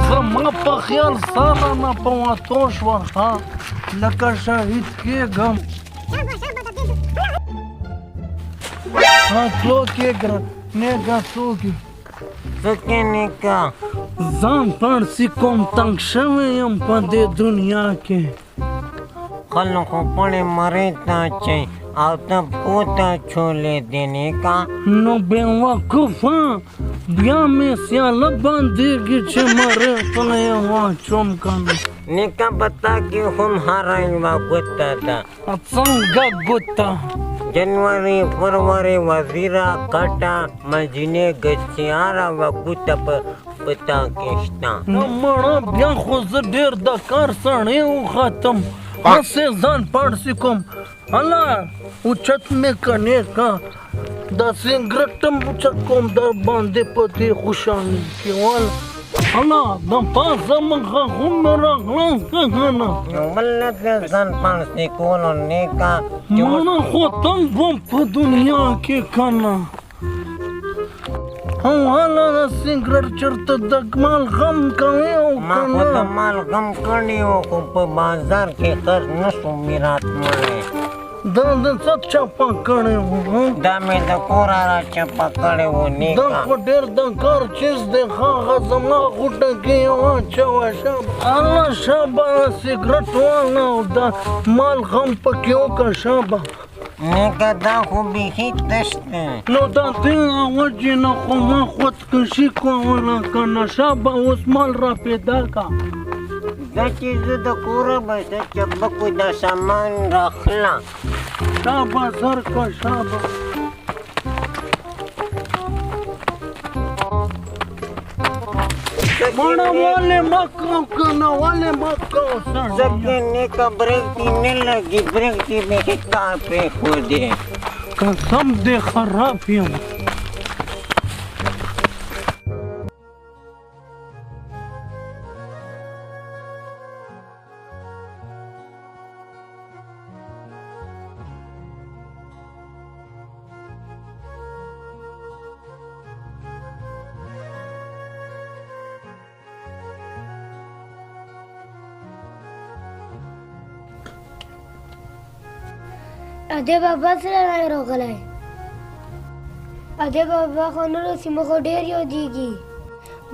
زما په خیال ساله نه په وتو شوه لکه شهید کېږم څوک یې نیکه څوک یې څوک یې نیکه ځان پړسي کوم تنګ شوی یم په دې دنیا کې خلکو پړې مرۍ ته اچوي او ته پوته چولې دې نیکه نو بېوقوفه بیا مې سیاله باندېږي چې مرۍ خپله یې واچوم که نه نیکه په تا کې هم هره یوه ګوته ده څنګه ګوته جنوري فروری وزیره کټه مجینې ګچیاره و ګوته په تا کې شته مړه بیا خو زه ډېر د کار سړی وختم هسې ځان پړسې کوم الله اوچت مې که نیکه دا سګرټ هم اوچت کوم در باندې په دې خوشحالۍ کې واله الله د پاسه مخه خو مې راغلم که نه بل نه د ځان پړسې کولو نیکه مړه خو تنګ وم په دنیا کې که نه او هله د سګرټ چېرته د مال غم کوې او ما خو د مال غم کړی و خو په بازار کې خرڅ نه شو میرات مړی دا د څه چپه کړی و دا مې د کوره را چپه کړی و دا نیکه خو ډېر د کار چیز دی هغه زما غوټه کې یې واچوه شابه الله شابه سګرټ واله او دا مال غم پکې وکړه شابه نیکه دا خو بیخي تش دی نو دا دې وجې نه خو ما خودکشي کوله که نه شابه اوس مال را پیدا که دا چې زه د کوره به زه چپکو دا سامان راخله شابه زر که شابه مړه ولې مه کوو که نه ولې مه کوو ځکه نیکه بریک دې نه لګي بریک دې بیخي کار پرېښودې قسم دې خراب یم ادې بابا سره نه راغلی ادې بابا خو نورو سیمو خو ډېر یادېږي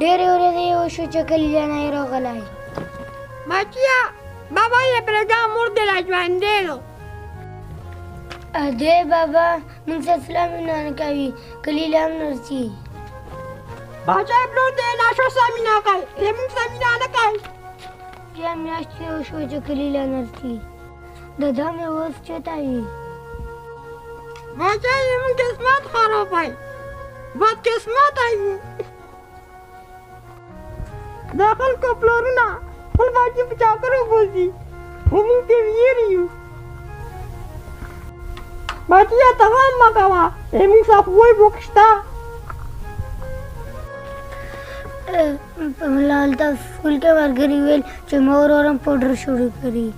ډېرې ورځې یې وشو چې کلیله نه یې راغلی بچیا بابا یې پرېږده مور دې را ژوندی دی ادې بابا موږ سره سلام مینه نه کوي کلیله هم نرسي باچا پلور دې ناشو سره مینه کوي زموږ سره مینه نه کوي بیا میاشتې وشوه چې کلیله نرسي ددا مې اوس چېرته وي باچا زموږ قسمت خراب دی بد قسمت دی د خلکو پلورونه خپل باچې په چاکرو بوځي خو موږ ترې ویرې یو باچیا ته غم مه کوه زموږ سره خو وی بوک شته هلته سکول کې ملګري ویل چې ما ورور هم پوډر شروع کړي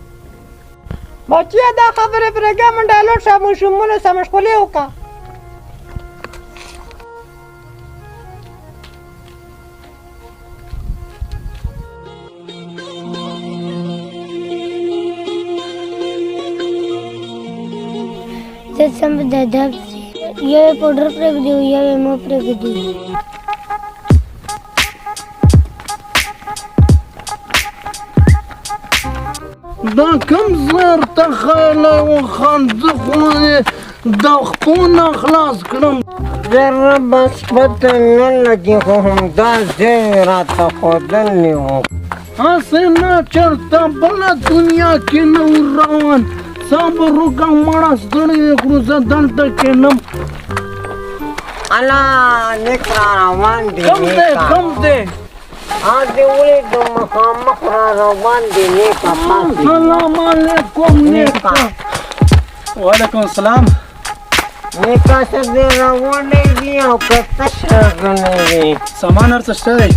بچیا دا خبرې پرېږده منډه لوټ شه ماشومانو سره مشغولې وکړه زه سم د ادب یو یې پوډر پرېږدي یو یې مو پرېږدي دا کوم زر ته خیلی وخانده خو یې د خپو نه خلاص کړم ذره بس پته نه لګي خو همدا ځای راته ښودلی و هسې نه چېرته بله دنیا کې نه و روان صبر وکړه مړه ستړی یې کړو زه دلته کښېنم الله نیک را روان دی کم دی کم دی دې ولیدو مخامخ را روان دی نیکه پاسې سلام علیکم نیکه وعلیکم السلام نیکه څه دې راوړی دي او که تش راغلی دی سامان هر څه شته دی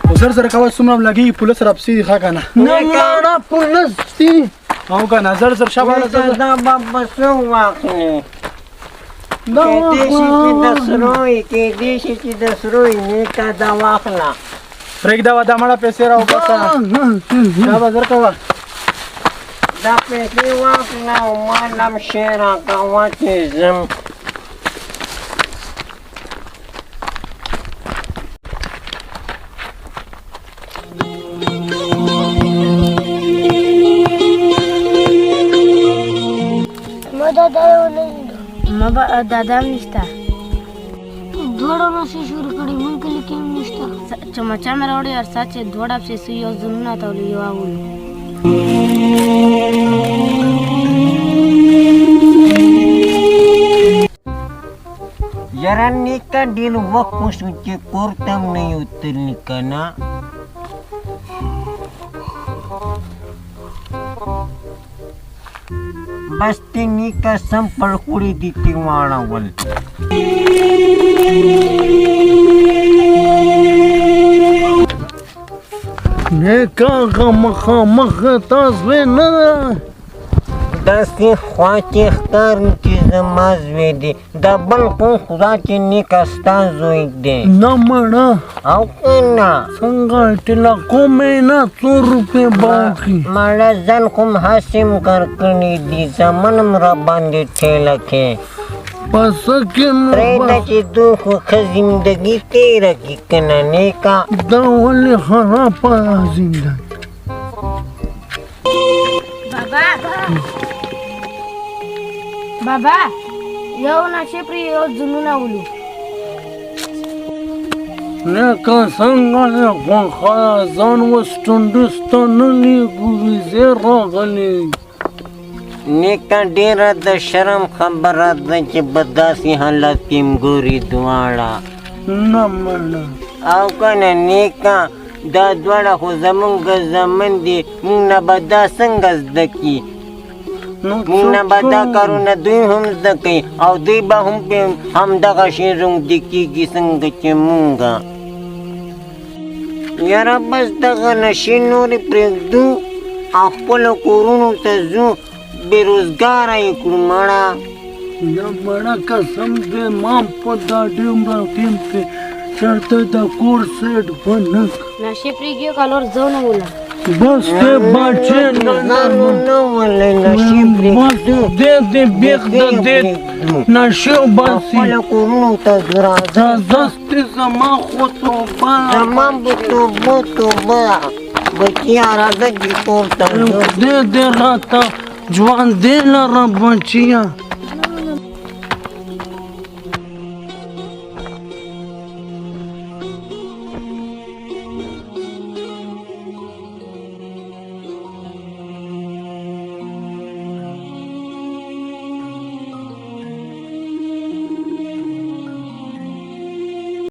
خو زر زر کوه څومره هم لګېږي پولیس راپسې دي ښه که نه نه مړه پولیس دي او که نه زر زر شابه دا به څه واخلي کېدې شي چې د سروي نیکه دا واخله پرېږده دا مړه پیسې راوباسه دا به زر کوه دا پیسې واخله او ما لم شی راکوه چې ځم ما دادا یې ونه لیدو ما دادا هم نشته دواړو نشې شروع کړې مونږ کلي کې هم نشته چمچا مې راوړې هر ساعت چې دواړه پسې سوي یو ځنونه تولې یو اولو یاره نیکه ډېر وخت وشو چې کور ته هم نه یو تللي که نه بس ته نیکه سم پړکوړي دي ته واړول نیکه هغه مخامخ تاسو نه ده داسې خوا چې ښکاري چې زما زوی دی دا بل کوم خدا چې نیکه ستا زوی دی نه مړه او که نه څنګه ټیلا کومې نه 100 روپۍ باقي مړه ځان کوم هسې م کار کړي دي زمن م راباندې ټېله کې پس کې پرېږده چې دو خو ښه زندګي تېره کړي که نه نیکه دا ولې خرابه زندګي بابا یو نشې پرې یو ځنونه ولو نیکه څنګه دی خوښه ځان اوس ټونډسته نه لیږو ویزې راغلې نیکه ډېره د شرم خبره ده چې په داسې حالت کې م ګوري دواړه نه مړه او که نه نیکه دا دواړه خو زمونږ زمن دي موږ نه به دا څنګه زده کړي موږ نه به دا کارونه دوی هم زده کوي او دوی به هم پې همدغه شی روږدي کېږي څنګه چې مونږ یاره بس دغه نشې نورې پرېږدو او خپلو کورونو ته ځو بېروزګاره یې کړو مړه یا مړه قسم دې ما په دا ډومره ټیم کې چېرته د کور سیټ ونه نشې پرېږدي کالور ځونه وله بس دې بچې نه نه ولې نشې پرېږدو دې دې بیخ د دې نشې وباسي خپلو کورونو ته ځو راځه زستې زما خو توبه زما به توبه بچیا راځه چې کور ته ځو دې دې راته ژوندې لره بچیه